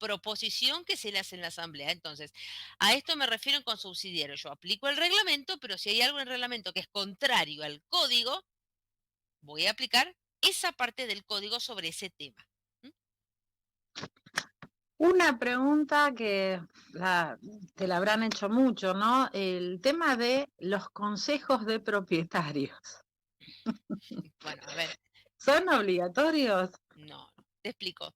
proposición que se le hace en la asamblea. Entonces, a esto me refiero en consubsidiario. Yo aplico el reglamento, pero si hay algo en el reglamento que es contrario al código, voy a aplicar esa parte del código sobre ese tema. Una pregunta que te la habrán hecho mucho, ¿no? El tema de los consejos de propietarios. Bueno, a ver, ¿Son obligatorios? no, te explico.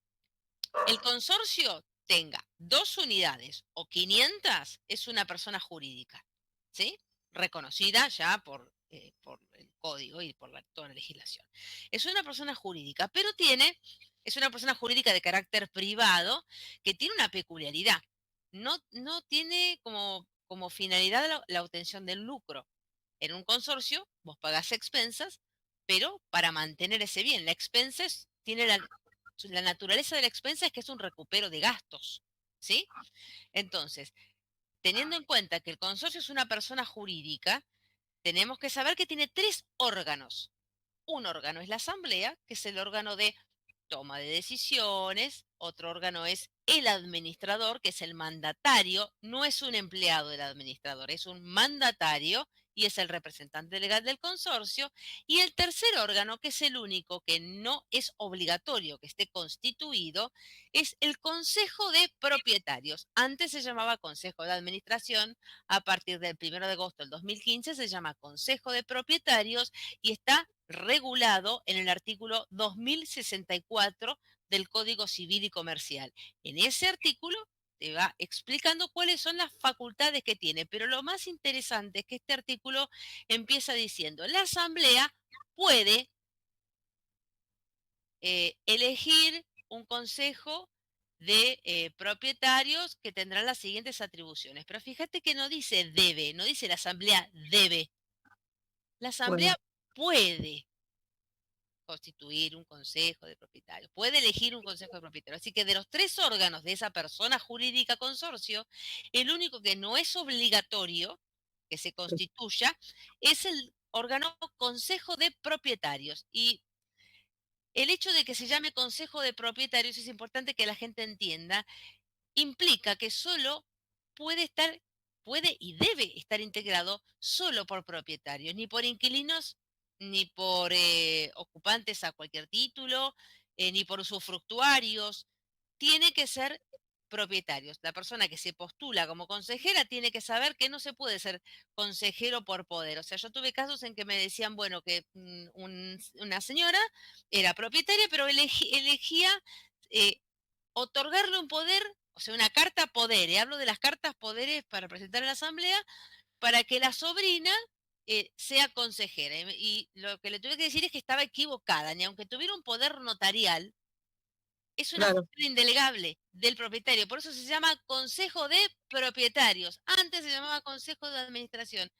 El consorcio tenga 2 unidades o 500 es una persona jurídica, ¿sí? Reconocida ya por el código y por toda la legislación. Es una persona jurídica, pero es una persona jurídica de carácter privado que tiene una peculiaridad. No tiene como finalidad la obtención del lucro. En un consorcio vos pagás expensas, pero para mantener ese bien. La expenses tiene la naturaleza de la expensa es que es un recupero de gastos, ¿sí? Entonces, teniendo en cuenta que el consorcio es una persona jurídica, tenemos que saber que tiene 3 órganos. Un órgano es la asamblea, que es el órgano de toma de decisiones. Otro órgano es el administrador, que es el mandatario. No es un empleado del administrador, es un mandatario y es el representante legal del consorcio. Y el tercer órgano, que es el único que no es obligatorio que esté constituido, es el Consejo de Propietarios. Antes se llamaba Consejo de Administración, a partir del 1 de agosto del 2015 se llama Consejo de Propietarios y está regulado en el artículo 2064 del Código Civil y Comercial. En ese artículo te va explicando cuáles son las facultades que tiene, pero lo más interesante es que este artículo empieza diciendo, la Asamblea puede elegir un consejo de propietarios que tendrán las siguientes atribuciones. Pero fíjate que no dice debe, no dice la Asamblea debe. La Asamblea Bueno, puede constituir un consejo de propietarios, puede elegir un consejo de propietarios. Así que de los 3 órganos de esa persona jurídica consorcio, el único que no es obligatorio que se constituya es el órgano consejo de propietarios. Y el hecho de que se llame consejo de propietarios es importante que la gente entienda, implica que solo puede estar, puede y debe estar integrado solo por propietarios, ni por inquilinos, ni por ocupantes a cualquier título, ni por usufructuarios. Tiene que ser propietarios. La persona que se postula como consejera tiene que saber que no se puede ser consejero por poder. O sea, yo tuve casos en que me decían, bueno, que una señora era propietaria, pero elegía eh, otorgarle un poder, o sea, una carta poder, hablo de las cartas poderes para presentar en la asamblea, para que la sobrina sea consejera. Y lo que le tuve que decir es que estaba equivocada, ni aunque tuviera un poder notarial, es una claro. función indelegable del propietario. Por eso se llama Consejo de Propietarios. Antes se llamaba Consejo de Administración.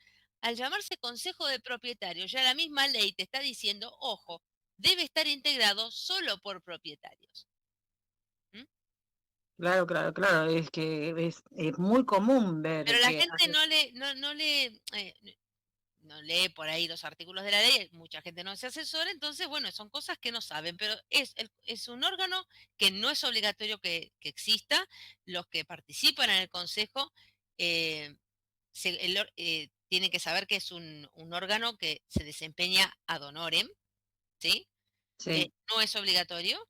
Al llamarse Consejo de Propietarios, ya la misma ley te está diciendo, ojo, debe estar integrado solo por propietarios. ¿Mm? Claro, claro, claro, es que es muy común Pero ver la que gente no lee por ahí los artículos de la ley, mucha gente no se asesora, entonces, bueno, son cosas que no saben, pero es un órgano que no es obligatorio que exista. Los que participan en el consejo eh, tienen que saber que es un órgano que se desempeña ad honorem, ¿sí? sí, No es obligatorio,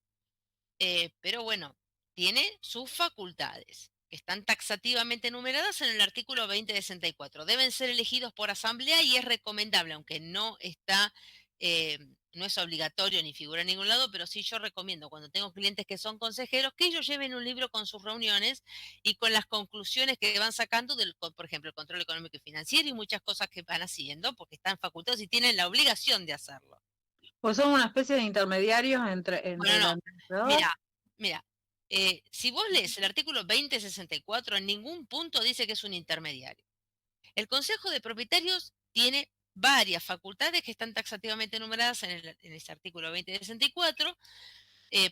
pero bueno, tiene sus facultades, que están taxativamente enumeradas en el artículo 2064. Deben ser elegidos por asamblea y es recomendable, aunque no es obligatorio ni figura en ningún lado, pero sí yo recomiendo cuando tengo clientes que son consejeros que ellos lleven un libro con sus reuniones y con las conclusiones que van sacando por ejemplo, el control económico y financiero y muchas cosas que van haciendo porque están facultados y tienen la obligación de hacerlo. pues son una especie de intermediarios entre Bueno, el no, administrador. mira, si vos lees el artículo 2064, en ningún punto dice que es un intermediario. El Consejo de Propietarios tiene varias facultades que están taxativamente enumeradas en ese artículo 2064.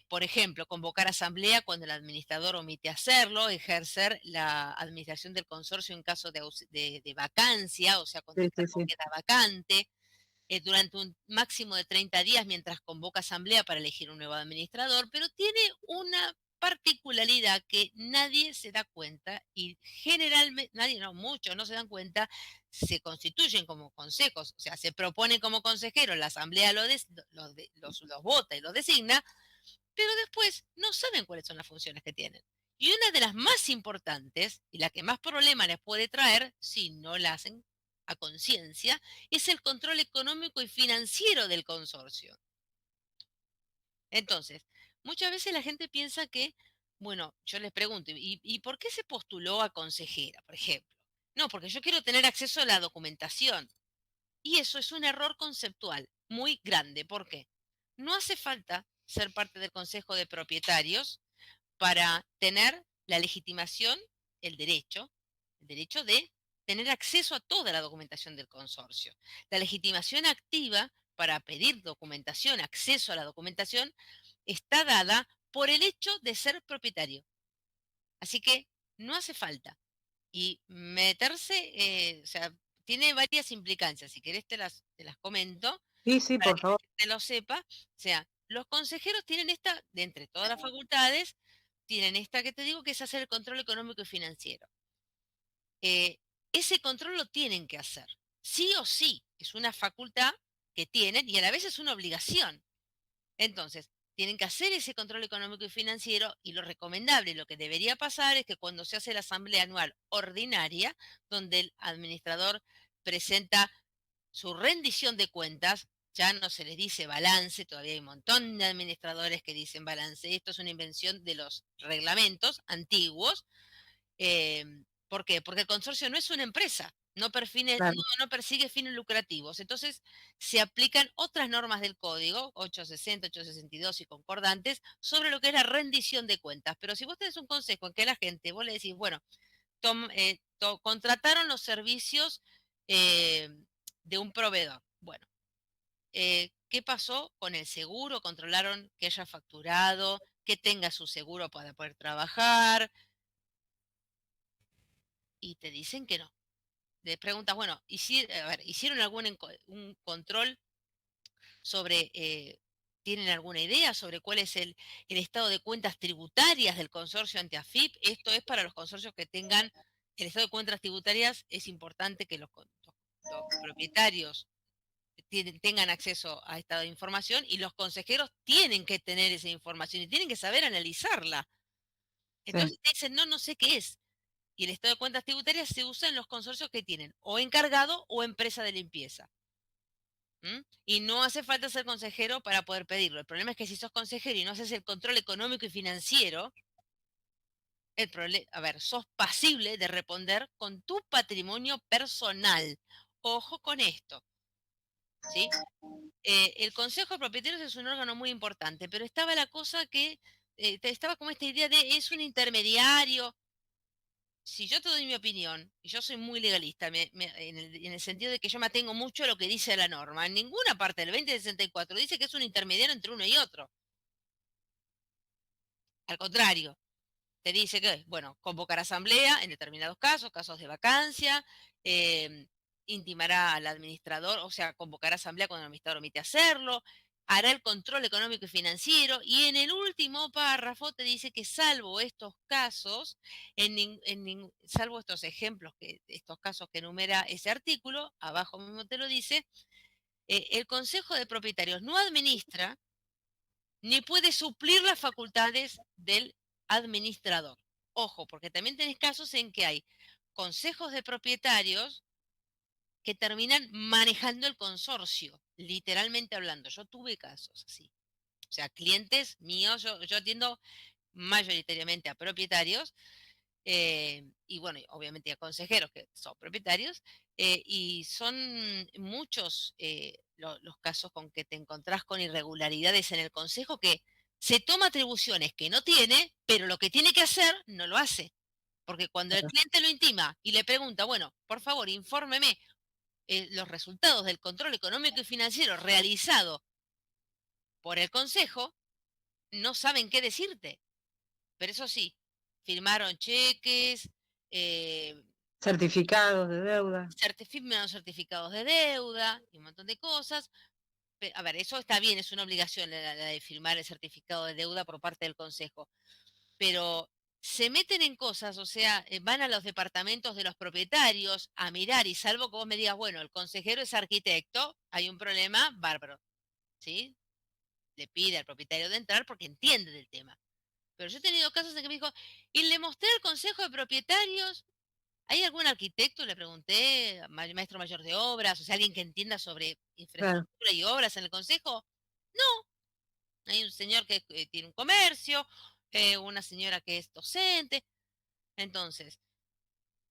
Por ejemplo, convocar asamblea cuando el administrador omite hacerlo, ejercer la administración del consorcio en caso de vacancia, o sea, cuando Sí, el sí, cargo sí. queda vacante durante un máximo de 30 días mientras convoca asamblea para elegir un nuevo administrador, pero tiene una particularidad que nadie se da cuenta y generalmente, nadie, no, muchos no se dan cuenta, se constituyen como consejos, o sea, se proponen como consejeros, la asamblea los vota y los designa, pero después no saben cuáles son las funciones que tienen. Y una de las más importantes y la que más problemas les puede traer, si no la hacen a conciencia, es el control económico y financiero del consorcio. Entonces, muchas veces la gente piensa que, bueno, yo les pregunto, ¿y por qué se postuló a consejera, por ejemplo? No, porque yo quiero tener acceso a la documentación. Y eso es un error conceptual muy grande. ¿Por qué? No hace falta ser parte del consejo de propietarios para tener la legitimación, el derecho de tener acceso a toda la documentación del consorcio. La legitimación activa para pedir documentación, acceso a la documentación, está dada por el hecho de ser propietario. Así que no hace falta. Y meterse, o sea, tiene varias implicancias. Si querés te las comento Sí, sí, para por que la favor. gente lo sepa. O sea, los consejeros tienen esta, de entre todas las facultades, tienen esta que te digo, que es hacer el control económico y financiero. Eh, Ese control lo tienen que hacer. Sí o sí, es una facultad que tienen y a la vez es una obligación. Entonces, tienen que hacer ese control económico y financiero y lo recomendable, lo que debería pasar es que cuando se hace la asamblea anual ordinaria, donde el administrador presenta su rendición de cuentas, ya no se les dice balance, todavía hay un montón de administradores que dicen balance, esto es una invención de los reglamentos antiguos. eh, ¿Por qué? Porque el consorcio no es una empresa, Claro. no persigue fines lucrativos, entonces se aplican otras normas del código, 860, 862 y concordantes, sobre lo que es la rendición de cuentas. Pero si vos tenés un consejo en que la gente, vos le decís, bueno, contrataron los servicios eh, de un proveedor. Bueno, ¿qué pasó con el seguro? ¿Controlaron que haya facturado, que tenga su seguro para poder trabajar? Y te dicen que no. Le preguntas, bueno, a ver, ¿hicieron un control sobre, tienen alguna idea sobre cuál es el estado de cuentas tributarias del consorcio ante AFIP? Esto es para los consorcios que tengan el estado de cuentas tributarias, es importante que los propietarios tengan acceso a esta información y los consejeros tienen que tener esa información y tienen que saber analizarla. Sí. Entonces te dicen, no, no sé qué es. Y el estado de cuentas tributarias se usa en los consorcios que tienen o encargado o empresa de limpieza. Y no hace falta ser consejero para poder pedirlo. El problema es que si sos consejero y no haces el control económico y financiero, a ver, sos pasible de responder con tu patrimonio personal. Ojo con esto, ¿sí? El Consejo de Propietarios es un órgano muy importante, pero estaba la cosa que, estaba como esta idea de es un intermediario. Si yo te doy mi opinión, y yo soy muy legalista, en el sentido de que yo me atengo mucho a lo que dice la norma, en ninguna parte del 2064 dice que es un intermediario entre uno y otro. Al contrario, te dice que, bueno, convocar asamblea en determinados casos, casos de vacancia, eh, intimará al administrador, o sea, convocará asamblea cuando el administrador omite hacerlo, hará el control económico y financiero, y en el último párrafo te dice que salvo estos casos, salvo estos ejemplos, estos casos que enumera ese artículo, abajo mismo te lo dice, el Consejo de Propietarios no administra ni puede suplir las facultades del administrador. Ojo, porque también tenés casos en que hay consejos de propietarios que terminan manejando el consorcio, literalmente hablando. Yo tuve casos así. O sea, clientes míos, yo atiendo mayoritariamente a propietarios y bueno, obviamente a consejeros que son propietarios, y son muchos los casos con que te encontrás con irregularidades en el consejo que se toma atribuciones que no tiene, pero lo que tiene que hacer no lo hace. Porque cuando el cliente lo intima y le pregunta, bueno, por favor, infórmeme los resultados del control económico y financiero realizado por el consejo, no saben qué decirte. Pero eso sí, firmaron cheques, eh, Certificados de deuda. firman certificados de deuda y un montón de cosas. A ver, eso está bien, es una obligación la de firmar el certificado de deuda por parte del Consejo. pero se meten en cosas, o sea, van a los departamentos de los propietarios a mirar y salvo que vos me digas, bueno, el consejero es arquitecto, hay un problema bárbaro, ¿sí? Le pide al propietario de entrar porque entiende del tema. Pero yo he tenido casos en que me dijo, y le mostré al consejo de propietarios, ¿hay algún arquitecto? Le pregunté, maestro mayor de obras, o sea, alguien que entienda sobre Claro, infraestructura y obras en el consejo. No, hay un señor que tiene un comercio, una señora que es docente. Entonces,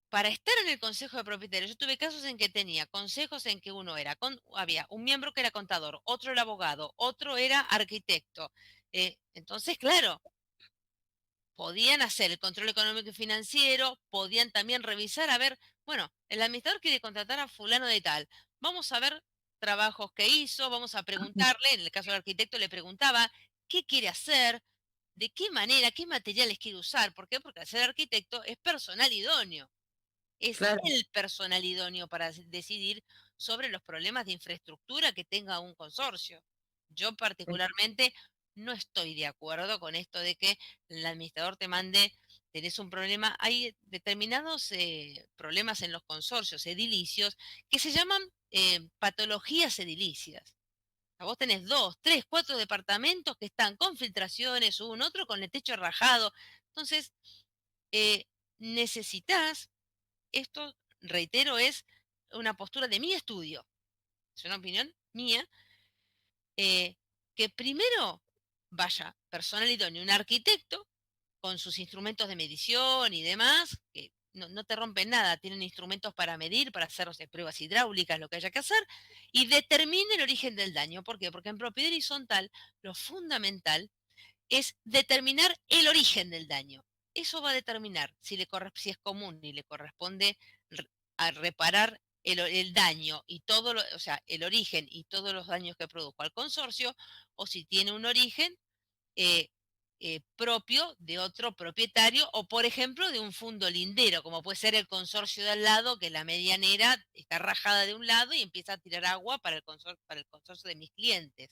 para estar en el consejo de propietarios, yo tuve casos en que tenía consejos en que uno era, había un miembro que era contador, otro era abogado, otro era arquitecto. Entonces, claro, podían hacer el control económico y financiero, podían también revisar, a ver, bueno, el administrador quiere contratar a fulano de tal, vamos a ver trabajos que hizo, vamos a preguntarle, en el caso del arquitecto le preguntaba qué quiere hacer, de qué manera, qué materiales quiere usar. ¿Por qué? Porque al ser arquitecto es personal idóneo, es claro. el personal idóneo para decidir sobre los problemas de infraestructura que tenga un consorcio. Yo Sí, particularmente no estoy de acuerdo con esto de que el administrador te mande, tenés un problema, hay determinados problemas en los consorcios edilicios que se llaman patologías edilicias. Vos tenés 2, 3, 4 departamentos que están con filtraciones, un otro con el techo rajado. Entonces, eh, necesitas, esto, reitero, es una postura de mi estudio, es una opinión mía, eh, que primero vaya personal idóneo, un arquitecto, con sus instrumentos de medición y demás, que no te rompen nada, tienen instrumentos para medir, para hacer, no sé, pruebas hidráulicas, lo que haya que hacer, y determine el origen del daño. ¿Por qué? Porque en propiedad horizontal lo fundamental es determinar el origen del daño. Eso va a determinar si es común y le corresponde a reparar el daño y todo, o sea, el origen y todos los daños que produjo al consorcio, o si tiene un origen eh, propio de otro propietario o, por ejemplo, de un fondo lindero, como puede ser el consorcio de al lado, que la medianera está rajada de un lado y empieza a tirar agua para el consorcio de mis clientes.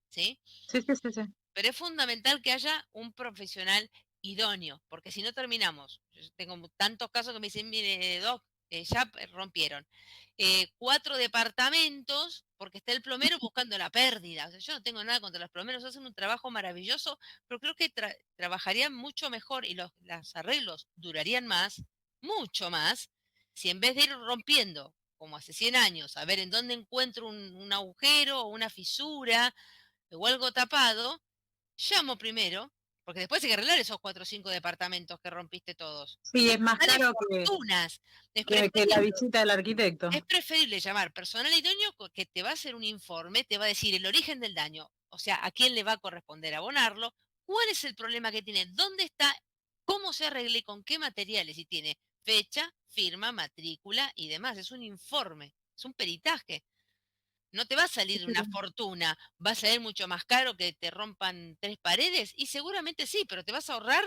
¿Sí? sí, sí, sí, sí. Pero es fundamental que haya un profesional idóneo, porque si no terminamos. Yo tengo tantos casos que me dicen, mire, Doc, ya rompieron 4 departamentos porque está el plomero buscando la pérdida. O sea, yo no tengo nada contra los plomeros, hacen un trabajo maravilloso, pero creo que trabajarían mucho mejor y los arreglos durarían más, mucho más, si en vez de ir rompiendo, como hace 100 años, a ver en dónde encuentro un agujero o una fisura o algo tapado, llamo primero, porque después hay que arreglar esos 4 o 5 departamentos que rompiste todos. Sí, es más Sale caro fortunas. Es que la preferible, visita del arquitecto. es preferible llamar personal idóneo que te va a hacer un informe, te va a decir el origen del daño, o sea, a quién le va a corresponder abonarlo, cuál es el problema que tiene, dónde está, cómo se arregle y con qué materiales, y tiene fecha, firma, matrícula y demás. Es un informe, es un peritaje. No te va a salir una fortuna, va a salir mucho más caro que te rompan 3 paredes y seguramente sí, pero te vas a ahorrar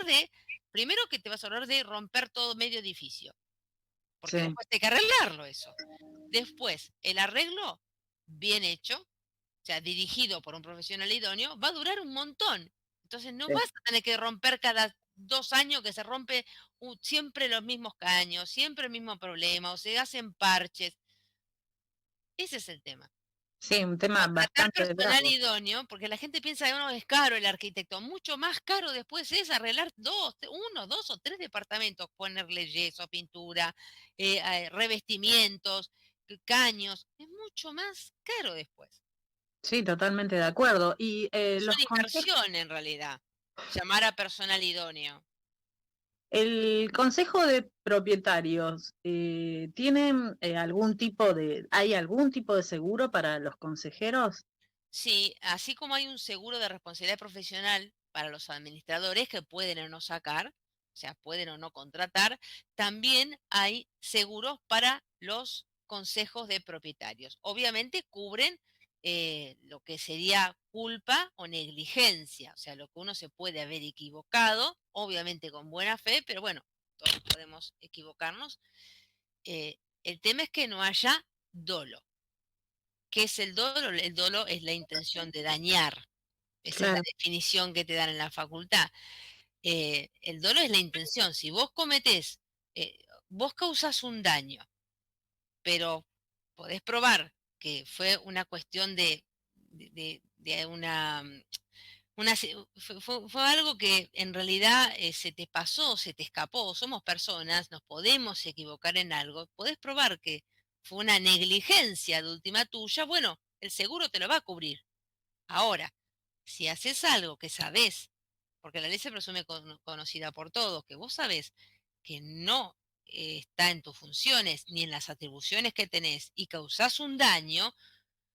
primero que te vas a ahorrar de romper todo medio edificio, porque Sí, después hay que arreglarlo eso. Después, el arreglo bien hecho, o sea, dirigido por un profesional idóneo, va a durar un montón. Entonces no sí. vas a tener que romper cada 2 años que se rompe siempre los mismos caños, siempre el mismo problema, o se hacen parches. Ese es el tema. Sí, un tema Contratar bastante personal bravo. idóneo, porque la gente piensa que no es caro el arquitecto, mucho más caro después es arreglar uno, dos o tres departamentos, ponerle yeso, pintura, revestimientos, caños, es mucho más caro después. Sí, totalmente de acuerdo. Y Es los una consejos, inversión en realidad, llamar a personal idóneo. el consejo de propietarios, ¿tienen hay algún tipo de seguro para los consejeros? Sí, así como hay un seguro de responsabilidad profesional para los administradores que pueden o no sacar, o sea, pueden o no contratar, también hay seguros para los consejos de propietarios. Obviamente cubren lo que sería culpa o negligencia, o sea, lo que uno se puede haber equivocado, obviamente con buena fe, pero bueno, todos podemos equivocarnos. El tema es que no haya dolo. ¿Qué es el dolo? El dolo es la intención de dañar. Esa es la Claro, definición que te dan en la facultad. El dolo es la intención. Si vos cometés, vos causás un daño, pero podés probar que fue una cuestión de fue algo que en realidad se te pasó, se te escapó, somos personas, nos podemos equivocar en algo, podés probar que fue una negligencia de última tuya, bueno, el seguro te lo va a cubrir. Ahora, si haces algo que sabés, porque la ley se presume conocida por todos, que vos sabés que no está en tus funciones ni en las atribuciones que tenés y causás un daño,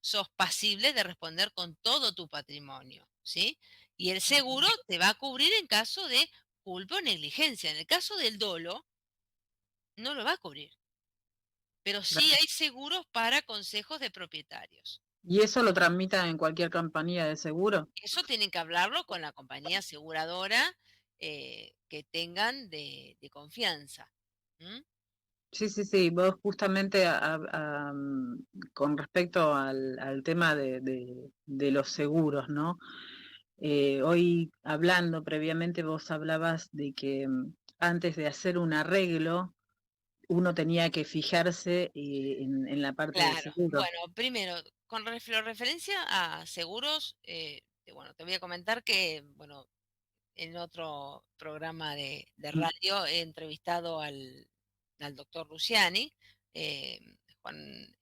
sos pasible de responder con todo tu patrimonio, ¿sí? Y el seguro te va a cubrir en caso de culpa o negligencia. En el caso del dolo, no lo va a cubrir, pero sí hay seguros para consejos de propietarios. ¿Y eso lo transmitan en cualquier compañía de seguro? Eso tienen que hablarlo con la compañía aseguradora que tengan de confianza. ¿Mm? Sí, sí, sí. Vos justamente con respecto al tema de los seguros, ¿no? Hoy hablando previamente vos hablabas de que antes de hacer un arreglo uno tenía que fijarse en la parte del Claro. seguro. Bueno, primero, con referencia a seguros, bueno, te voy a comentar que, bueno, en otro programa de Mm. radio he entrevistado al doctor Luciani, eh, Juan,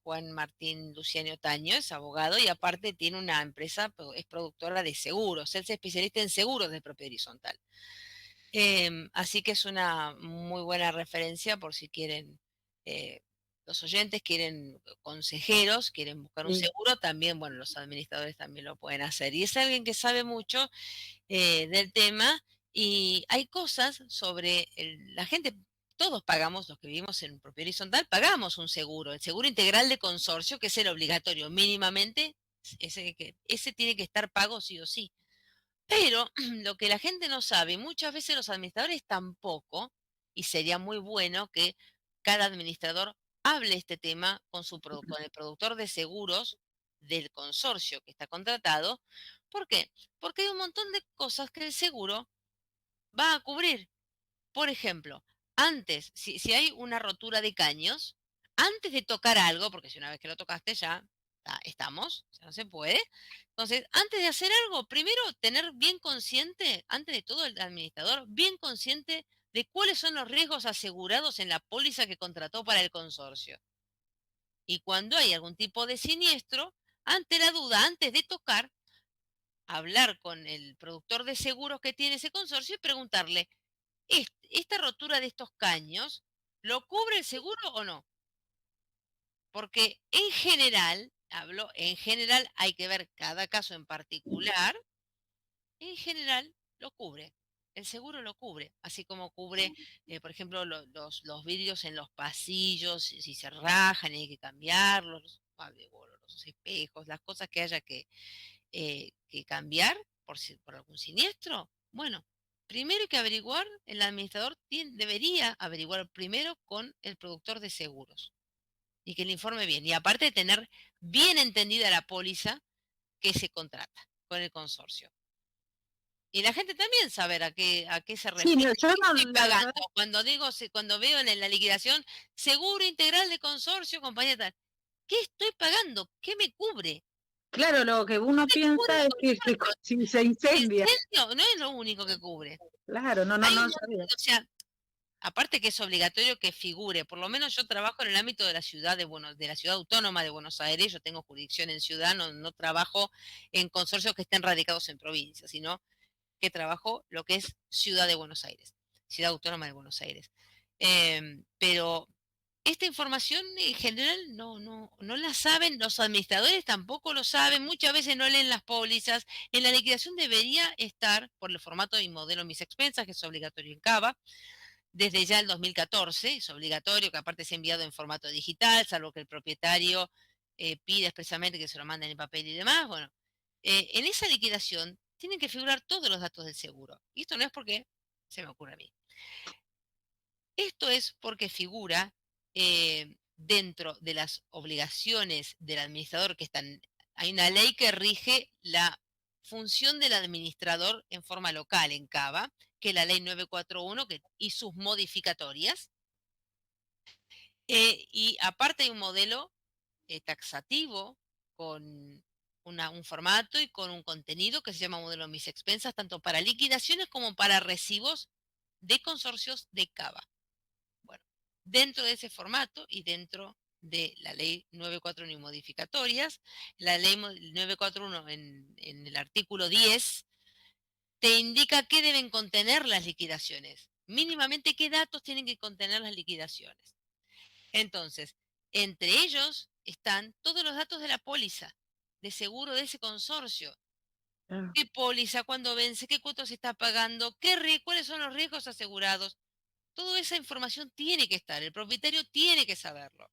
Juan Martín Luciani Otaño, es abogado y aparte tiene una empresa, es productora de seguros, él es especialista en seguros de propiedad horizontal. Así que es una muy buena referencia por si quieren, los oyentes quieren consejeros, quieren buscar un Sí. seguro, también, bueno, los administradores también lo pueden hacer. Y es alguien que sabe mucho del tema y hay cosas sobre la gente, todos pagamos, los que vivimos en propiedad horizontal, pagamos un seguro, el seguro integral de consorcio, que es el obligatorio mínimamente, ese tiene que estar pago sí o sí. Pero lo que la gente no sabe, y muchas veces los administradores tampoco, y sería muy bueno que cada administrador hable este tema con el productor de seguros del consorcio que está contratado. ¿Por qué? Porque hay un montón de cosas que el seguro va a cubrir. Por ejemplo, antes, si hay una rotura de caños, antes de tocar algo, porque si una vez que lo tocaste ya estamos, ya no se puede. Entonces, antes de hacer algo, primero tener bien consciente, antes de todo el administrador, bien consciente de cuáles son los riesgos asegurados en la póliza que contrató para el consorcio. Y cuando hay algún tipo de siniestro, ante la duda, antes de tocar, hablar con el productor de seguros que tiene ese consorcio y preguntarle, ¿esta rotura de estos caños lo cubre el seguro o no? Porque en general, hablo en general, hay que ver cada caso en particular, en general lo cubre. El seguro lo cubre, así como cubre, por ejemplo, los vidrios en los pasillos, si se rajan y hay que cambiarlos, bueno, los espejos, las cosas que haya que cambiar por algún siniestro. Bueno, primero hay que averiguar, el administrador debería averiguar primero con el productor de seguros y que le informe bien. Y aparte de tener bien entendida la póliza que se contrata con el consorcio. Y la gente también saber a qué se Sí, refiere. no, yo ¿Qué no, estoy la pagando? verdad, Cuando veo en la liquidación, seguro integral de consorcio, compañía tal. ¿Qué estoy pagando? ¿Qué me cubre? claro, lo que uno Me cubre piensa el es que consorcio. si se El incendia, incendio no es lo único que cubre. claro, no, no, Hay un no montón, sabía. o sea, aparte que es obligatorio que figure, por lo menos yo trabajo en el ámbito de la ciudad de la ciudad autónoma de Buenos Aires, yo tengo jurisdicción en ciudad, no trabajo en consorcios que estén radicados en provincias, sino que trabajo lo que es ciudad de Buenos Aires, ciudad autónoma de Buenos Aires. Pero esta información en general no la saben, los administradores tampoco lo saben, muchas veces no leen las pólizas. En la liquidación debería estar, por el formato y modelo mis expensas, que es obligatorio en CABA, desde ya el 2014, es obligatorio, que aparte sea enviado en formato digital, salvo que el propietario pida expresamente que se lo manden en papel y demás. Bueno, en esa liquidación tienen que figurar todos los datos del seguro. Y esto no es porque se me ocurre a mí. Esto es porque figura dentro de las obligaciones del administrador que están. Hay una ley que rige la función del administrador en forma local en Cava, que es la ley 941 y sus modificatorias. Y aparte hay un modelo taxativo con un formato y con un contenido que se llama modelo mis expensas, tanto para liquidaciones como para recibos de consorcios de Cava. Bueno, dentro de ese formato y dentro de la ley 941 y modificatorias, la ley 941 en el artículo 10 te indica qué deben contener las liquidaciones, mínimamente qué datos tienen que contener las liquidaciones. Entonces, entre ellos están todos los datos de la póliza de seguro de ese consorcio. Claro. ¿Qué póliza, cuándo vence, qué cuotas se está pagando, cuáles son los riesgos asegurados? Toda esa información tiene que estar, el propietario tiene que saberlo.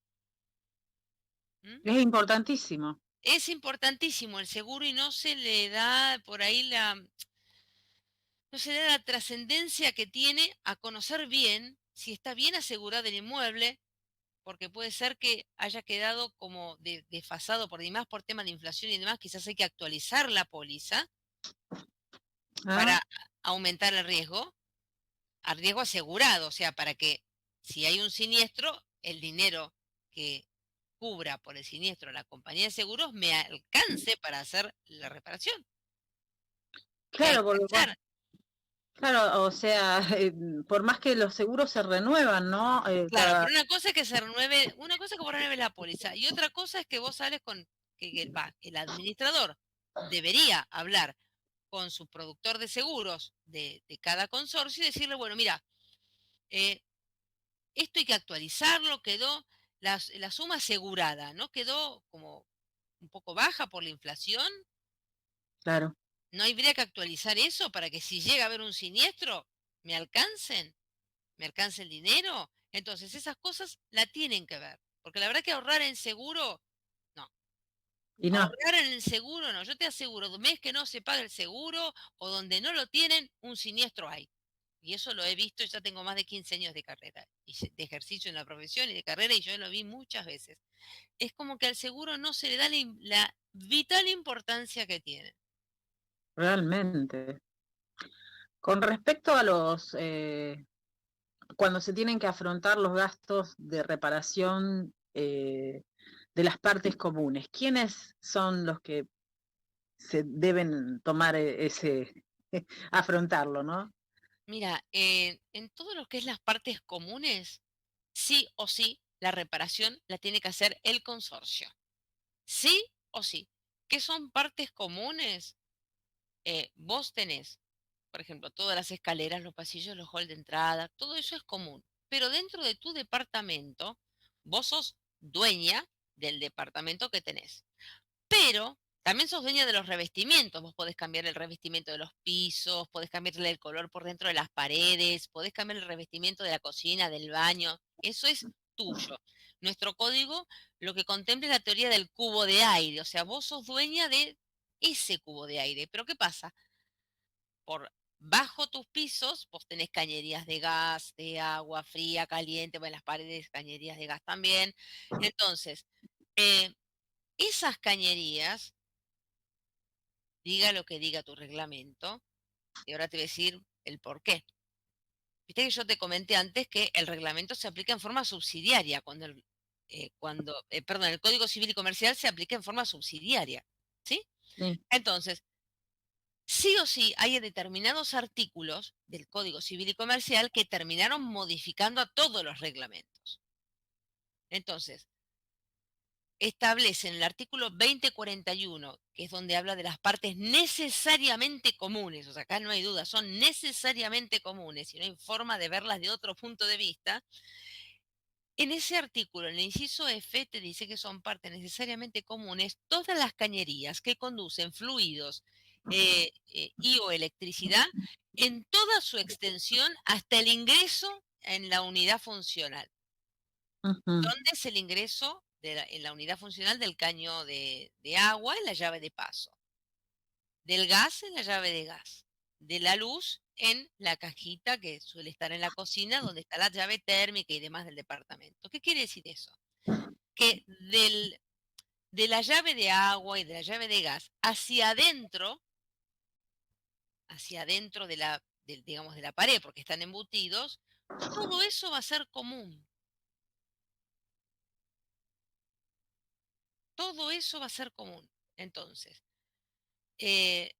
¿Mm? Es importantísimo. Es importantísimo el seguro y no se le da por ahí no se le da la trascendencia que tiene a conocer bien si está bien asegurado el inmueble, porque puede ser que haya quedado como desfasado por demás por tema de inflación y demás, quizás hay que actualizar la póliza Ah, para aumentar el riesgo, al riesgo asegurado, o sea, para que si hay un siniestro, el dinero que cubra por el siniestro la compañía de seguros me alcance para hacer la reparación. Me claro, porque alcanzar. claro, o sea, por más que los seguros se renuevan, ¿no? Claro, pero una cosa es que se renueve, una cosa es que vos renueves la póliza y otra cosa es que vos sales con el administrador debería hablar con su productor de seguros de cada consorcio y decirle, bueno, mira, eh, esto hay que actualizarlo, quedó la suma asegurada, ¿no? Quedó como un poco baja por la inflación. Claro. ¿No habría que actualizar eso para que si llega a haber un siniestro, me alcancen? ¿Me alcance el dinero? Entonces, esas cosas la tienen que ver. Porque la verdad que ahorrar en seguro, no. Y no, Ahorrar en el seguro, no. Yo te aseguro, un mes que no se paga el seguro o donde no lo tienen, un siniestro hay. Y eso lo he visto, ya tengo más de 15 años de carrera, y de ejercicio en la profesión y de carrera, y yo lo vi muchas veces. Es como que al seguro no se le da la vital importancia que tiene. realmente. Con respecto a cuando se tienen que afrontar los gastos de reparación de las partes comunes, ¿quiénes son los que se deben tomar afrontarlo, ¿no? Mira, en todo lo que es las partes comunes, sí o sí, la reparación la tiene que hacer el consorcio. Sí o sí. ¿Qué son partes comunes? Vos tenés, por ejemplo, todas las escaleras, los pasillos, los halls de entrada, todo eso es común. Pero dentro de tu departamento, vos sos dueña del departamento que tenés. Pero también sos dueña de los revestimientos. Vos podés cambiar el revestimiento de los pisos, podés cambiarle el color por dentro de las paredes, podés cambiar el revestimiento de la cocina, del baño. Eso es tuyo. Nuestro código lo que contempla es la teoría del cubo de aire. O sea, vos sos dueña de ese cubo de aire. Pero ¿qué pasa? Por bajo tus pisos, vos tenés cañerías de gas, de agua fría, caliente, bueno, en las paredes cañerías de gas también. Entonces, eh, esas cañerías, diga lo que diga tu reglamento, y ahora te voy a decir el por qué. Viste que yo te comenté antes que el reglamento se aplica en forma subsidiaria, perdón, el Código Civil y Comercial se aplica en forma subsidiaria, ¿sí? Sí. Entonces, sí o sí hay determinados artículos del Código Civil y Comercial que terminaron modificando a todos los reglamentos. Entonces, establece en el artículo 2041, que es donde habla de las partes necesariamente comunes, o sea, acá no hay duda, son necesariamente comunes y no hay forma de verlas de otro punto de vista. En ese artículo, en el inciso F, te dice que son partes necesariamente comunes todas las cañerías que conducen fluidos y o electricidad en toda su extensión hasta el ingreso en la unidad funcional. Ujú. ¿Dónde es el ingreso en la unidad funcional del caño de agua en la llave de paso? Del gas en la llave de gas. De la luz en la cajita que suele estar en la cocina, donde está la llave térmica y demás del departamento. ¿Qué quiere decir eso? Que de la llave de agua y de la llave de gas hacia adentro hacia adentro digamos, de la pared, porque están embutidos, todo eso va a ser común. Todo eso va a ser común. Entonces, eh,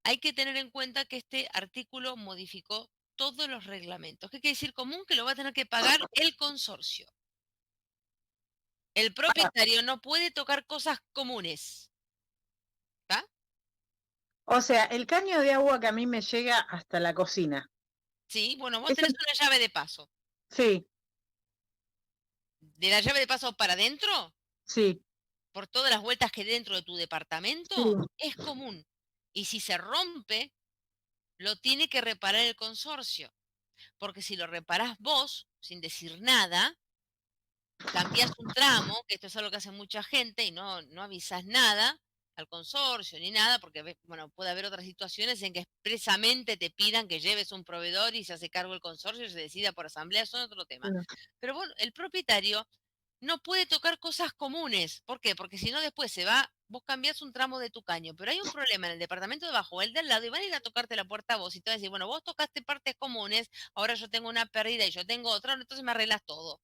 hay que tener en cuenta que este artículo modificó todos los reglamentos. ¿Qué quiere decir común? Que lo va a tener que pagar el consorcio. El propietario no puede tocar cosas comunes. ¿Está? O sea, el caño de agua que a mí me llega hasta la cocina. Sí, bueno, vos Eso, tenés una llave de paso. sí, De la llave de paso para adentro, sí, por todas las vueltas que dentro de tu sí, departamento, es común. Y si se rompe, lo tiene que reparar el consorcio. Porque si lo reparás vos, sin decir nada, cambiás un tramo, que esto es algo que hace mucha gente, y no avisás nada al consorcio ni nada, porque bueno, puede haber otras situaciones en que expresamente te pidan que lleves un proveedor y se hace cargo el consorcio y se decida por asamblea, eso es otro tema. bueno, Pero bueno, el propietario no puede tocar cosas comunes. ¿Por qué? Porque si no después se va, vos cambiás un tramo de tu caño, pero hay un problema en el departamento de abajo, el de al lado, y van a ir a tocarte la puerta a vos y te van a decir, bueno, vos tocaste partes comunes, ahora yo tengo una pérdida y yo tengo otra, entonces me arreglas todo.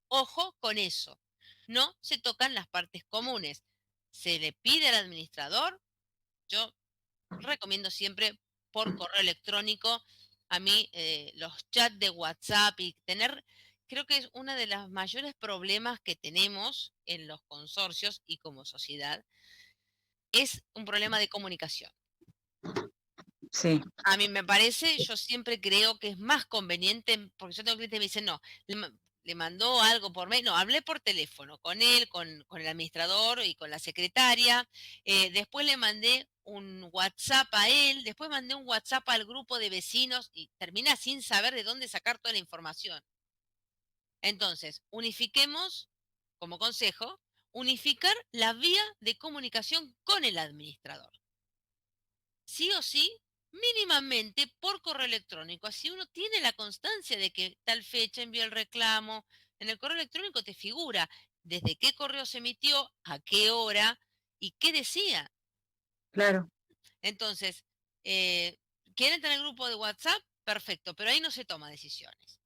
Ojo con eso. No se tocan las partes comunes. Se le pide al administrador, yo recomiendo siempre por correo electrónico, a mí los chats de WhatsApp y tener, creo que es uno de los mayores problemas que tenemos en los consorcios y como sociedad, es un problema de comunicación. sí, A mí me parece, yo siempre creo que es más conveniente, porque yo tengo clientes que me dicen, no, le mandó algo por mail, no, hablé por teléfono con él, con el administrador y con la secretaria, después le mandé un WhatsApp a él, después mandé un WhatsApp al grupo de vecinos y termina sin saber de dónde sacar toda la información. Entonces, unifiquemos, como consejo, unificar la vía de comunicación con el administrador sí o sí, mínimamente por correo electrónico. Así uno tiene la constancia de que tal fecha envió el reclamo. En el correo electrónico te figura desde qué correo se emitió, a qué hora y qué decía. claro. Entonces, eh, ¿quieren tener el grupo de WhatsApp? Perfecto, pero ahí no se toma decisiones.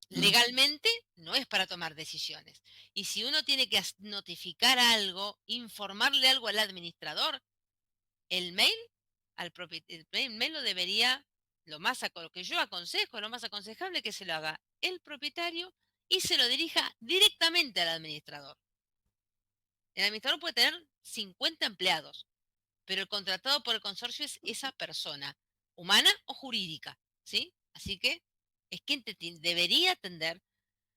Legalmente no es para tomar decisiones. Y si uno tiene que notificar algo, informarle algo al administrador, el mail el mail lo debería, lo que yo aconsejo, lo más aconsejable que se lo haga el propietario y se lo dirija directamente al administrador. El administrador puede tener 50 empleados, pero el contratado por el consorcio es esa persona, humana o jurídica, ¿sí? Así que es quien debería atender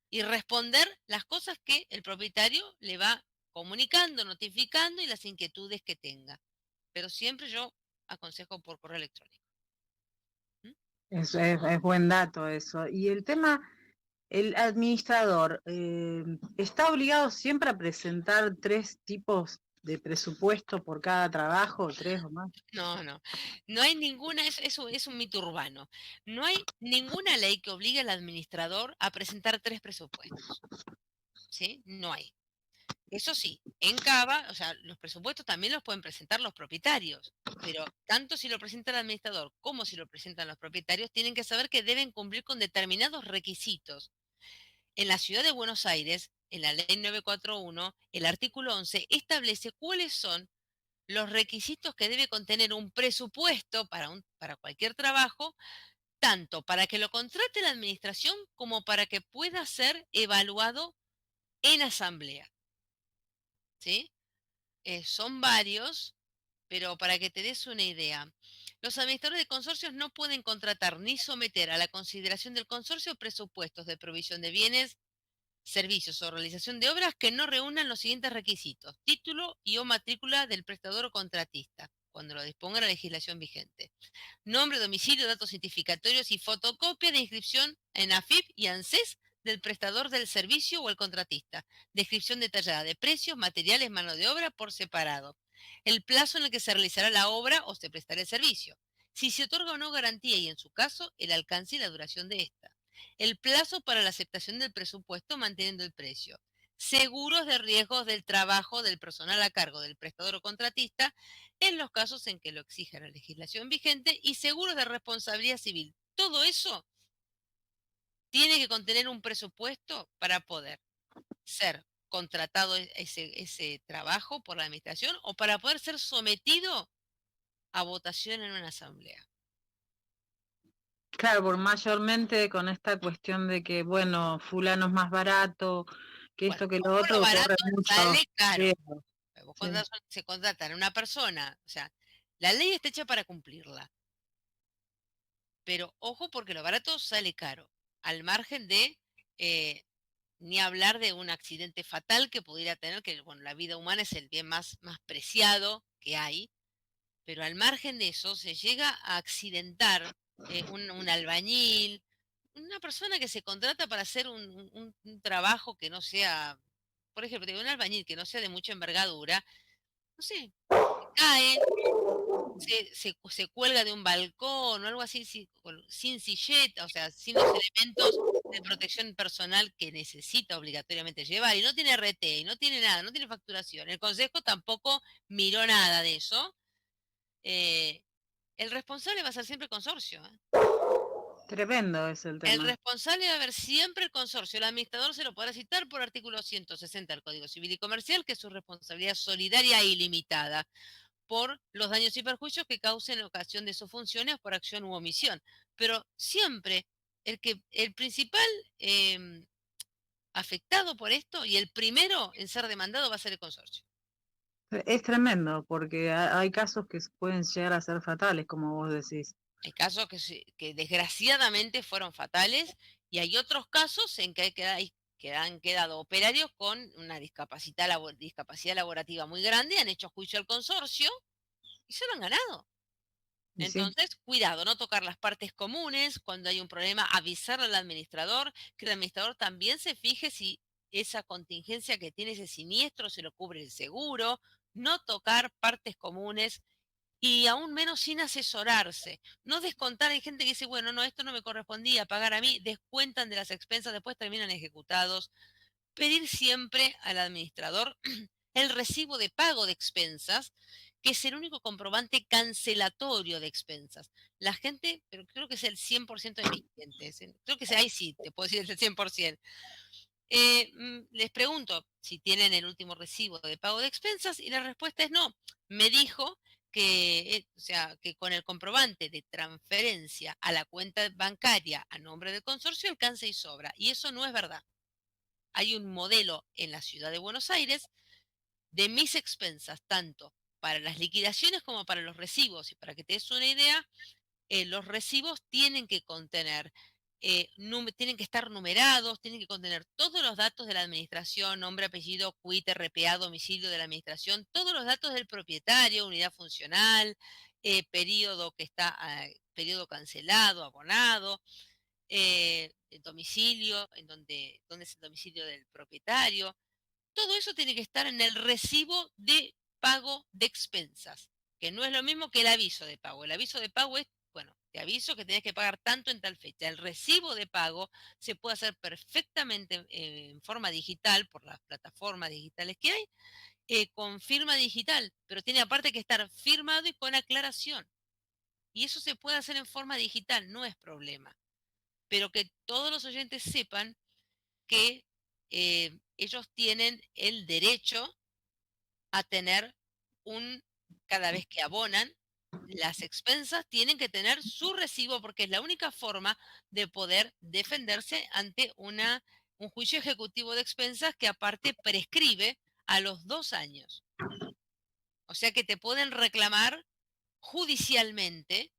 y responder las cosas que el propietario le va comunicando, notificando y las inquietudes que tenga. Pero siempre yo aconsejo por correo electrónico. ¿Mm? Es buen dato eso. Y el tema, el administrador, ¿está obligado siempre a presentar 3 tipos de presupuesto por cada trabajo, 3 o más? No, no. No hay ninguna, eso es un mito urbano. No hay ninguna ley que obligue al administrador a presentar 3 presupuestos. ¿Sí? No hay. Eso sí, en Cava, o sea, los presupuestos también los pueden presentar los propietarios, pero tanto si lo presenta el administrador como si lo presentan los propietarios, tienen que saber que deben cumplir con determinados requisitos. En la ciudad de Buenos Aires, en la ley 941, el artículo 11 establece cuáles son los requisitos que debe contener un presupuesto para cualquier trabajo, tanto para que lo contrate la administración como para que pueda ser evaluado en asamblea. ¿Sí? Son varios, pero para que te des una idea, los administradores de consorcios no pueden contratar ni someter a la consideración del consorcio presupuestos de provisión de bienes, servicios o realización de obras que no reúnan los siguientes requisitos: título y o matrícula del prestador o contratista, cuando lo disponga la legislación vigente. Nombre, domicilio, datos identificatorios y fotocopia de inscripción en AFIP y ANSES del prestador del servicio o el contratista. Descripción detallada de precios, materiales, mano de obra por separado. El plazo en el que se realizará la obra o se prestará el servicio. Si se otorga o no garantía y, en su caso, el alcance y la duración de esta. El plazo para la aceptación del presupuesto manteniendo el precio. seguros de riesgos del trabajo del personal a cargo del prestador o contratista en los casos en que lo exija la legislación vigente y seguros de responsabilidad civil. Todo eso tiene que contener un presupuesto para poder ser contratado ese trabajo por la administración o para poder ser sometido a votación en una asamblea. Claro, por mayormente con esta cuestión de que, bueno, fulano es más barato, que Bueno, esto, que lo ojo, lo otro, corre barato mucho sale caro. riesgo. Vos Sí, se contratan a una persona, o sea, la ley está hecha para cumplirla, pero ojo porque lo barato sale caro, al margen de eh, ni hablar de un accidente fatal que pudiera tener, que bueno, la vida humana es el bien más preciado que hay, pero al margen de eso se llega a accidentar un albañil, una persona que se contrata para hacer un trabajo que no sea, por ejemplo, digo, un albañil que no sea de mucha envergadura, no sé, cae, se cuelga de un balcón o algo así, sin silleta, o sea, sin los elementos de protección personal que necesita obligatoriamente llevar, y no tiene RT, y no tiene nada, no tiene facturación. El consejo tampoco miró nada de eso. eh, el responsable va a ser siempre el consorcio, ¿eh? tremendo es el El tema. responsable va a haber siempre el consorcio. El administrador se lo podrá citar por artículo 160 del Código Civil y Comercial, que es su responsabilidad solidaria e ilimitada por los daños y perjuicios que causen en ocasión de sus funciones por acción u omisión. Pero siempre el principal eh, afectado por esto y el primero en ser demandado va a ser el consorcio. Es tremendo, porque hay casos que pueden llegar a ser fatales, como vos decís. Hay casos que desgraciadamente fueron fatales y hay otros casos en que han quedado operarios con una discapacidad laborativa muy grande, han hecho juicio al consorcio y se lo han ganado. Y sí, Entonces, cuidado, no tocar las partes comunes, cuando hay un problema, avisarle al administrador, que el administrador también se fije si esa contingencia que tiene ese siniestro se lo cubre el seguro, no tocar partes comunes y aún menos sin asesorarse. No descontar, hay gente que dice, bueno, no, esto no me correspondía pagar a mí, descuentan de las expensas, después terminan ejecutados. Pedir siempre al administrador el recibo de pago de expensas, que es el único comprobante cancelatorio de expensas. La gente, pero creo que es el 100% de mis clientes, creo que ahí sí, te puedo decir es el 100%. Les pregunto si tienen el último recibo de pago de expensas y la respuesta es no. Me dijo que, o sea, que con el comprobante de transferencia a la cuenta bancaria a nombre del consorcio alcanza y sobra. Y eso no es verdad. Hay un modelo en la ciudad de Buenos Aires de mis expensas, tanto para las liquidaciones como para los recibos. Y para que te des una idea, los recibos tienen que contener, tienen que estar numerados, tienen que contener todos los datos de la administración, nombre, apellido, CUIT, RPA, domicilio de la administración, todos los datos del propietario, unidad funcional, periodo que está, periodo cancelado, abonado, el domicilio, dónde es el domicilio del propietario. Todo eso tiene que estar en el recibo de pago de expensas, que no es lo mismo que el aviso de pago. El aviso de pago es, bueno, te aviso que tenés que pagar tanto en tal fecha. El recibo de pago se puede hacer perfectamente en forma digital por las plataformas digitales que hay, con firma digital, pero tiene aparte que estar firmado y con aclaración. Y eso se puede hacer en forma digital, no es problema. Pero que todos los oyentes sepan que ellos tienen el derecho a tener cada vez que abonan las expensas, tienen que tener su recibo porque es la única forma de poder defenderse ante un juicio ejecutivo de expensas que aparte prescribe a los 2 años. O sea que te pueden reclamar judicialmente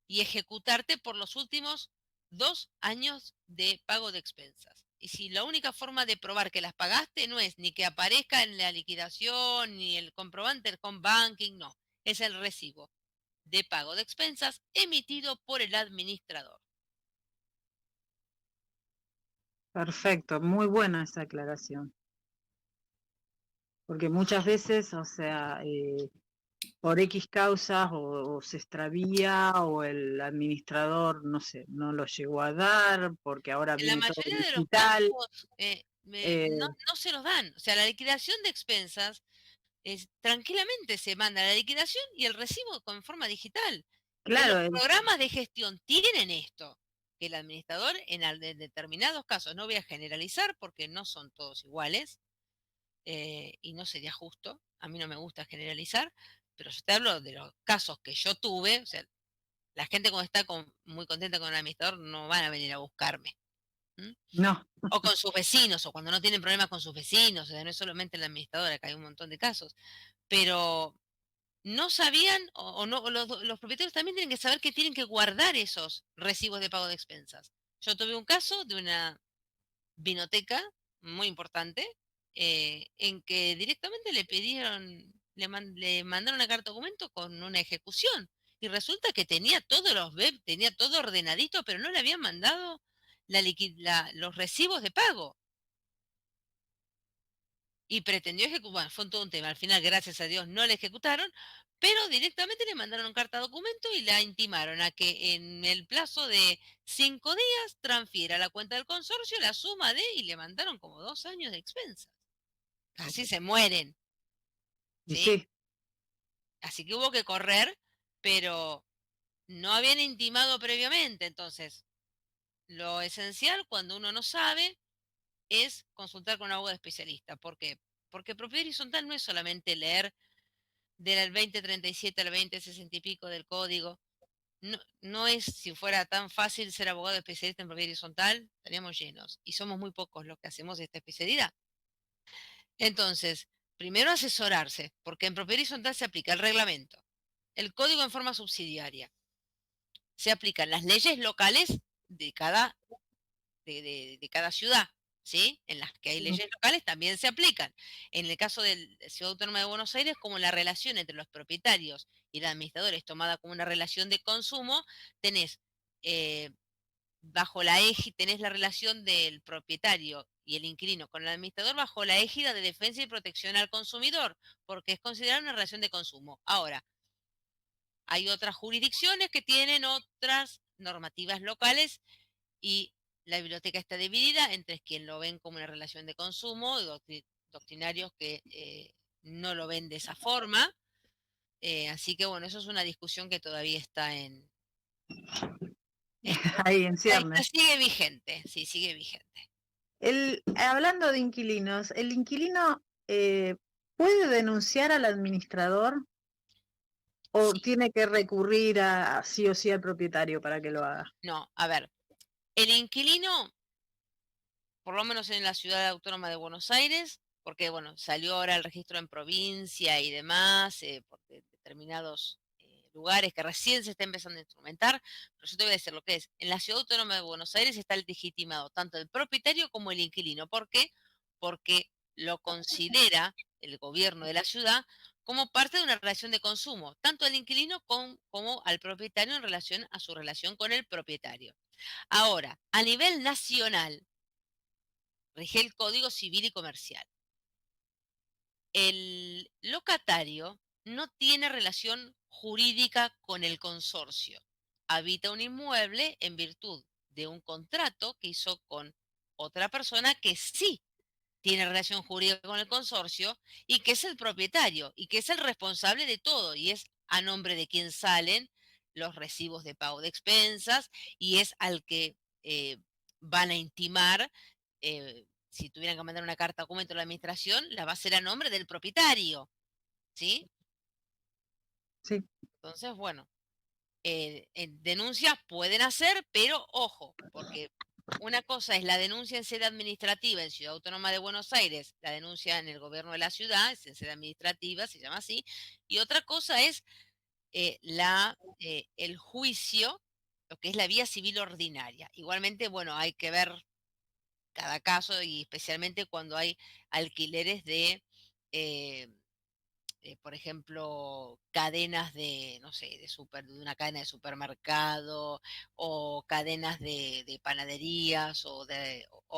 y ejecutarte por los últimos 2 años de pago de expensas. Y si la única forma de probar que las pagaste no es ni que aparezca en la liquidación, ni el comprobante del home banking, no, es el recibo de pago de expensas emitido por el administrador. perfecto, muy buena esa aclaración. Porque muchas veces, o sea, por X causas o se extravía o el administrador, no sé, no lo llegó a dar porque ahora En la viene todo mayoría de los digital. casos, Eh, no se los dan. O sea, la liquidación de expensas tranquilamente se manda la liquidación y el recibo con forma digital. Los claro, programas de gestión tienen esto, que el administrador en determinados casos, no voy a generalizar porque no son todos iguales, y no sería justo, a mí no me gusta generalizar, pero yo te hablo de los casos que yo tuve, o sea, la gente cuando está muy contenta con el administrador no van a venir a buscarme. ¿M? no, O con sus vecinos, o cuando no tienen problemas con sus vecinos, o sea, no es solamente la administradora, que hay un montón de casos, pero no sabían, o no, los propietarios también tienen que saber que tienen que guardar esos recibos de pago de expensas. Yo tuve un caso de una vinoteca muy importante, en que directamente le pidieron, le mandaron una carta documento con una ejecución. Y resulta que tenía todos los web, tenía todo ordenadito, pero no le habían mandado los recibos de pago. Y pretendió ejecutar, bueno, fue todo un tema. Al final, gracias a Dios, no le ejecutaron, pero directamente le mandaron carta documento y la intimaron a que en el plazo de 5 días transfiera a la cuenta del consorcio la suma de, y le mandaron como 2 años de expensas. Casi se mueren, y ¿sí? sí, Así que hubo que correr, pero no habían intimado previamente. Entonces, lo esencial cuando uno no sabe es consultar con un abogado especialista. ¿Por qué? Porque propiedad horizontal no es solamente leer del 2037 al 2060 y pico del código. No, no es, si fuera tan fácil ser abogado especialista en propiedad horizontal, estaríamos llenos. Y somos muy pocos los que hacemos esta especialidad. Entonces, primero asesorarse, porque en propiedad horizontal se aplica el reglamento, el código en forma subsidiaria, se aplican las leyes locales de cada, de cada ciudad, ¿sí? En las que hay leyes locales también se aplican. En el caso de la Ciudad Autónoma de Buenos Aires, como la relación entre los propietarios y el administrador es tomada como una relación de consumo, tenés eh, bajo la égida, tenés la relación del propietario y el inquilino con el administrador bajo la égida de defensa y protección al consumidor, porque es considerada una relación de consumo. Ahora, hay otras jurisdicciones que tienen otras normativas locales y la biblioteca está dividida entre quien lo ven como una relación de consumo y doctrinarios que no lo ven de esa forma. Así que bueno, eso es una discusión que todavía ahí en que ciernes. sigue vigente, sí, sigue vigente. Hablando de inquilinos, ¿el inquilino puede denunciar al administrador o Sí, tiene que recurrir a sí o sí al propietario para que lo haga? no, a ver, el inquilino, por lo menos en la ciudad autónoma de Buenos Aires, porque bueno, salió ahora el registro en provincia y demás, por determinados lugares que recién se está empezando a instrumentar, pero yo te voy a decir lo que es. En la ciudad autónoma de Buenos Aires está legitimado tanto el propietario como el inquilino. ¿Por qué? Porque lo considera el gobierno de la ciudad como parte de una relación de consumo, tanto al inquilino como al propietario en relación a su relación con el propietario. Ahora, a nivel nacional, rige el Código Civil y Comercial. El locatario no tiene relación jurídica con el consorcio. Habita un inmueble en virtud de un contrato que hizo con otra persona que sí tiene relación jurídica con el consorcio y que es el propietario y que es el responsable de todo y es a nombre de quien salen los recibos de pago de expensas y es al que van a intimar. Si tuvieran que mandar una carta documento a la administración, la va a hacer a nombre del propietario, ¿sí? Sí, Entonces, bueno, denuncias pueden hacer, pero ojo, porque una cosa es la denuncia en sede administrativa en Ciudad Autónoma de Buenos Aires, la denuncia en el gobierno de la ciudad, es en sede administrativa, se llama así, y otra cosa es el juicio, lo que es la vía civil ordinaria. Igualmente, bueno, hay que ver cada caso y especialmente cuando hay alquileres eh, por ejemplo, cadenas de, no sé, de una cadena de supermercado o cadenas de panaderías o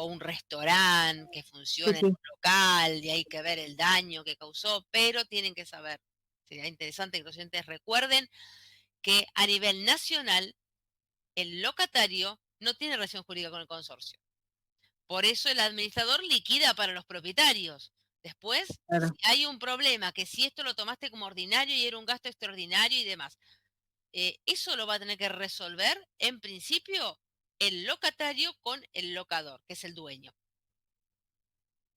un restaurante que sí, funciona en sí. un local y hay que ver el daño que causó, pero tienen que saber, sería interesante que los oyentes recuerden que a nivel nacional el locatario no tiene relación jurídica con el consorcio. Por eso el administrador liquida para los propietarios. Después, Claro. si hay un problema, que si esto lo tomaste como ordinario y era un gasto extraordinario y demás, eso lo va a tener que resolver, en principio, el locatario con el locador, que es el dueño.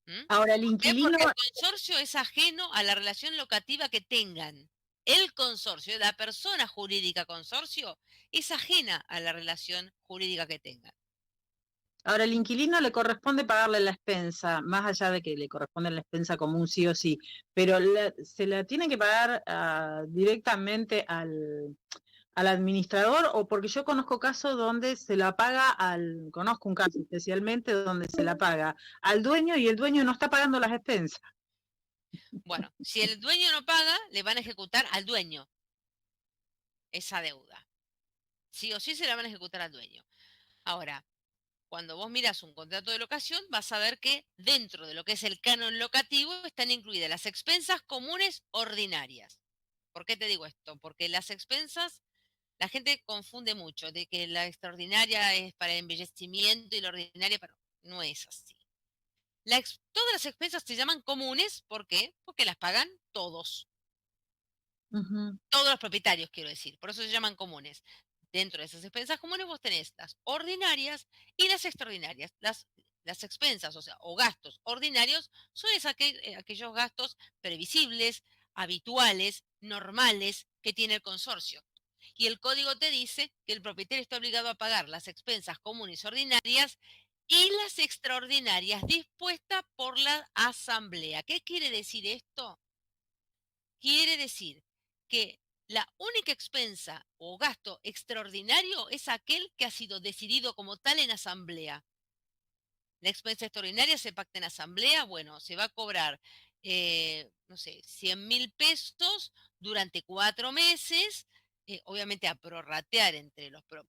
¿Mm? Ahora, el ¿Por qué? inquilino, Porque el consorcio es ajeno a la relación locativa que tengan. El consorcio, la persona jurídica consorcio, es ajena a la relación jurídica que tengan. ahora el inquilino le corresponde pagarle la expensa, más allá de que le corresponde la expensa común sí o sí, pero se la tiene que pagar directamente al administrador, o porque yo conozco casos donde se la paga conozco un caso especialmente donde se la paga al dueño y el dueño no está pagando las expensas. Bueno, si el dueño no paga, le van a ejecutar al dueño esa deuda. Sí o sí se la van a ejecutar al dueño. Ahora, cuando vos miras un contrato de locación, vas a ver que dentro de lo que es el canon locativo están incluidas las expensas comunes ordinarias. ¿Por qué te digo esto? Porque las expensas, la gente confunde mucho de que la extraordinaria es para el embellecimiento y la ordinaria para... No es así. Todas las expensas se llaman comunes, ¿por qué? Porque las pagan todos. Ujú. Todos los propietarios, quiero decir, por eso se llaman comunes. Dentro de esas expensas comunes vos tenés las ordinarias y las extraordinarias. Las expensas, o sea, o gastos ordinarios, son aquellos gastos previsibles, habituales, normales que tiene el consorcio. Y el código te dice que el propietario está obligado a pagar las expensas comunes ordinarias y las extraordinarias dispuestas por la asamblea. ¿Qué quiere decir esto? Quiere decir que la única expensa o gasto extraordinario es aquel que ha sido decidido como tal en asamblea. La expensa extraordinaria se pacta en asamblea, bueno, se va a cobrar, no sé, 100.000 pesos durante 4 meses, obviamente a prorratear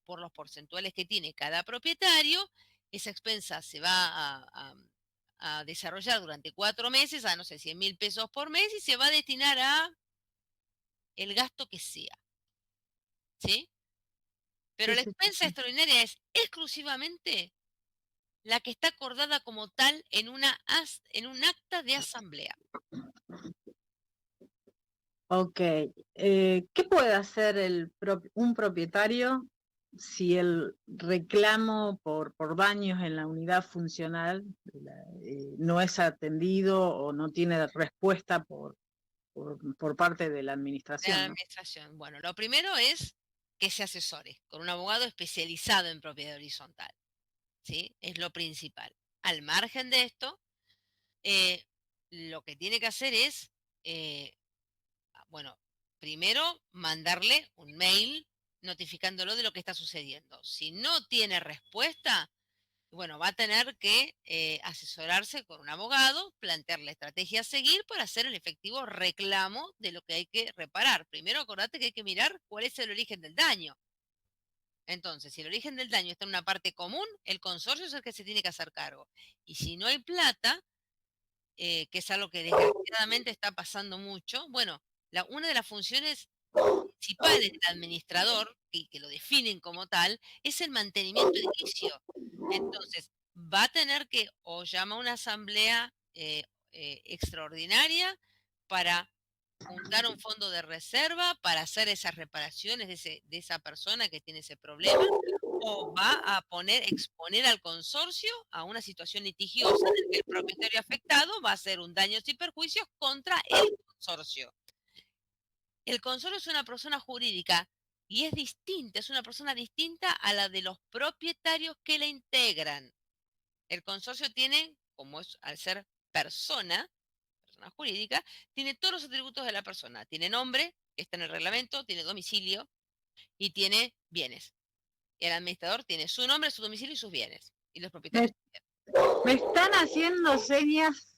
por los porcentuales que tiene cada propietario. Esa expensa se va a desarrollar durante 4 meses, a no sé, 100.000 pesos por mes y se va a destinar a el gasto que sea, ¿sí? Pero Sí, la sí, sí, expensa sí. extraordinaria es exclusivamente la que está acordada como tal en un acta de asamblea. Ok, ¿qué puede hacer un propietario si el reclamo por daños en la unidad funcional no es atendido o no tiene respuesta por parte de la De la administración, ¿no? administración. Bueno, lo primero es que se asesore con un abogado especializado en propiedad horizontal, ¿sí? Es lo principal. Al margen de esto, lo que tiene que hacer es, eh, bueno, primero mandarle un mail notificándolo de lo que está sucediendo. Si no tiene respuesta, bueno, va a tener que asesorarse con un abogado, plantear la estrategia a seguir para hacer el efectivo reclamo de lo que hay que reparar. Primero, acordate que hay que mirar cuál es el origen del daño. Entonces, si el origen del daño está en una parte común, el consorcio es el que se tiene que hacer cargo. Y si no hay plata, que es algo que desgraciadamente está pasando mucho, bueno, una de las funciones principales del administrador, que lo definen como tal, es el mantenimiento edilicio. Entonces, va a tener que o llama a una asamblea extraordinaria para juntar un fondo de reserva para hacer esas reparaciones de esa persona que tiene ese problema, o va a exponer al consorcio a una situación litigiosa en la que el propietario afectado va a hacer un daños y perjuicios contra el consorcio. El consorcio es una persona jurídica y es distinta, es una persona distinta a la de los propietarios que la integran. El consorcio tiene, como es al ser persona jurídica, tiene todos los atributos de la persona. Tiene nombre, que está en el reglamento, tiene domicilio y tiene bienes. El administrador tiene su nombre, su domicilio y sus bienes. Y los Me, propietarios también. me están haciendo señas,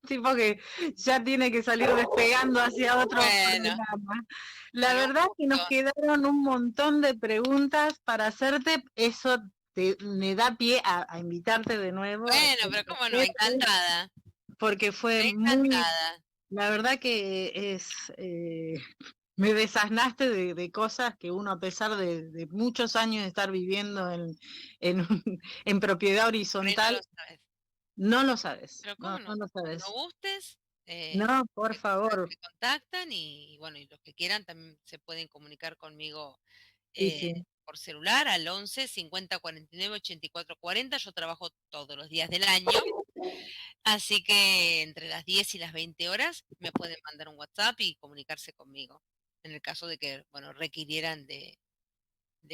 tipo que ya tiene que salir despegando hacia otro Bueno, programa. La con un verdad que nos gusto. quedaron un montón de preguntas para hacerte, eso me da pie a invitarte de nuevo, Bueno, pero cómo no, encantada. porque fue muy, Encantada. la verdad que es Me desasnaste de cosas que uno, a pesar de muchos años de estar viviendo en propiedad Por ahí no lo horizontal, sabes. no lo sabes. Pero No, cómo no, no lo cuando sabes. gustes, No, por favor. me contactan y bueno, y los que quieran también se pueden comunicar conmigo Sí, sí. por celular al 11 50 49 84 40. Yo trabajo todos los días del año, así que entre las 10 y las 20 horas me pueden mandar un WhatsApp y comunicarse conmigo, en el caso de que, bueno, requirieran de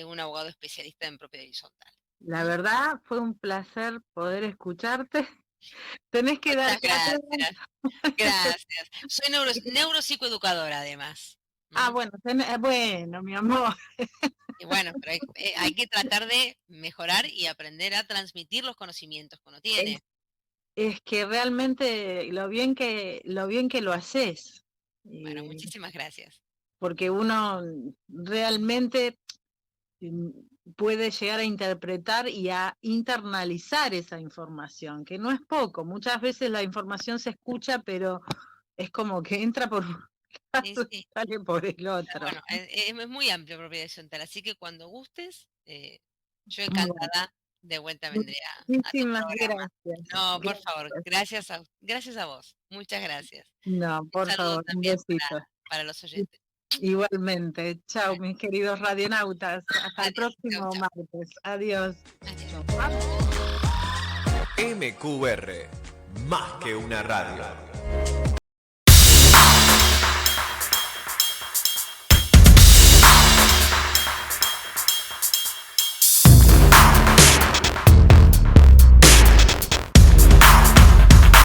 un abogado especialista en propiedad horizontal. La ¿Mm? verdad fue un placer poder escucharte. Tenés que dar Muchas cátedra. gracias, gracias. Soy neuropsicoeducadora además. Ah, ¿Mm? bueno, bueno, mi amor. Y bueno, pero hay que tratar de mejorar y aprender a transmitir los conocimientos que uno Es, tiene. es que realmente lo bien que lo haces. Bueno, eh, muchísimas gracias. Porque uno realmente mm, puede llegar a interpretar y a internalizar esa información, que no es poco. Muchas veces la información se escucha, pero es como que entra por un Sí, lado y sí. sale por el Pero otro. bueno, es muy amplio propiedad horizontal, así que cuando gustes, yo Bueno, encantada de vuelta vendré a tu muchísimas programa. gracias. No, por favor, Gracias. gracias a vos. Muchas gracias. No, Un por saludo favor, un también besito. para los oyentes. Igualmente. Chao, mis queridos radionautas. Hasta el Adiós. Chau, próximo chau. martes. Adiós. Adiós. MQR, más que una radio.